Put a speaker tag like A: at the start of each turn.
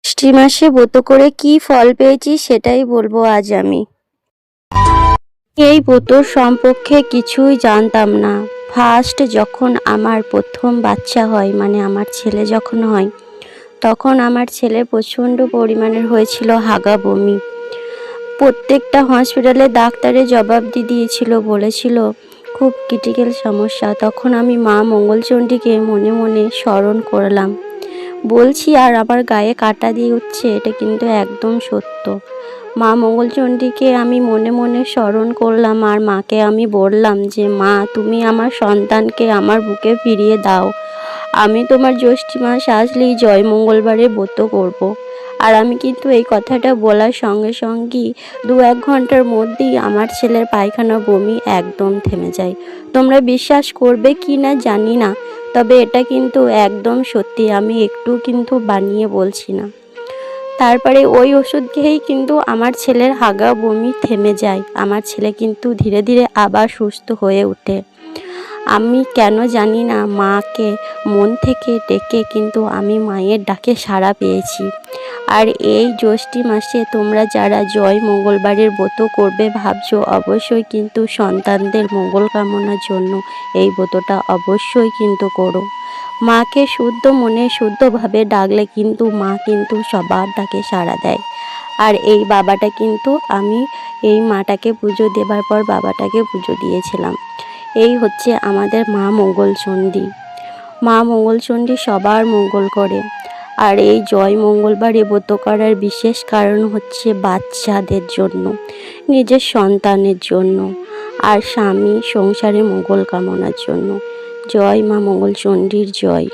A: জ্যৈষ্ঠ মাসে ব্রত করে কি ফল পেয়েছি সেটাই বলবো আজ আমি। এই ব্রতর সম্পর্কে কিছুই জানতাম না। ফার্স্ট যখন আমার প্রথম বাচ্চা হয়, মানে আমার ছেলে যখন হয়, তখন আমার ছেলে প্রচণ্ড পরিমাণের হয়েছিল হাগা বমি। প্রত্যেকটা হসপিটালে ডাক্তারে জবাবদি দিয়েছিল, বলেছিল খুব ক্রিটিক্যাল সমস্যা। তখন আমি মা মঙ্গলচণ্ডীকে মনে মনে স্মরণ করলাম। বলছি আর আমার গায়ে কাঁটা দিয়ে উঠছে, এটা কিন্তু একদম সত্য। মা মঙ্গলচণ্ডীকে আমি মনে মনে স্মরণ করলাম আর মাকে আমি বললাম যে মা, তুমি আমার সন্তানকে আমার বুকে ফিরিয়ে দাও। আমি তোমার জ্যৈষ্ঠ মাস আসলেই জয় মঙ্গলবারে ব্রত করব। আর আমি কিন্তু এই কথাটা বলার সঙ্গে সঙ্গেই 2-1 ঘন্টার মধ্যেই আমার ছেলের পায়খানা বমি একদম থেমে যায়। তোমরা বিশ্বাস করবে কি না জানি না, তবে এটা কিন্তু একদম সত্যি, আমি একটু কিন্তু বানিয়ে বলছি না। তারপরে ওই ওষুধ খেয়েই কিন্তু আমার ছেলের হাগা বমি থেমে যায়। আমার ছেলে কিন্তু ধীরে ধীরে আবার সুস্থ হয়ে ওঠে। আমি কেন জানি না, মাকে মন থেকে ডেকে কিন্তু আমি মায়ের ডাকে সাড়া পেয়েছি। আর এই জ্যৈষ্ঠ মাসে তোমরা যারা জয় মঙ্গলবারের ব্রত করবে ভাবছো, অবশ্যই কিন্তু সন্তানদের মঙ্গল কামনার জন্য এই ব্রতটা অবশ্যই কিন্তু করো। মাকে শুদ্ধ মনে শুদ্ধভাবে ডাকলে কিন্তু মা কিন্তু সবার ডাকে সাড়া দেয়। আর এই বাবাটা কিন্তু আমি এই মাটাকে পুজো দেবার পর বাবাটাকে পুজো দিয়েছিলাম। এই হচ্ছে আমাদের মা মঙ্গলচণ্ডী। মা মঙ্গলচণ্ডী সবার মঙ্গল করে। আর এই জয় মঙ্গলবারে ব্রত করার বিশেষ কারণ হচ্ছে বাচ্চাদের জন্য, নিজের সন্তানের জন্য, আর স্বামী সংসারে মঙ্গল কামনার জন্য। জয় মা মঙ্গলচণ্ডীর জয়।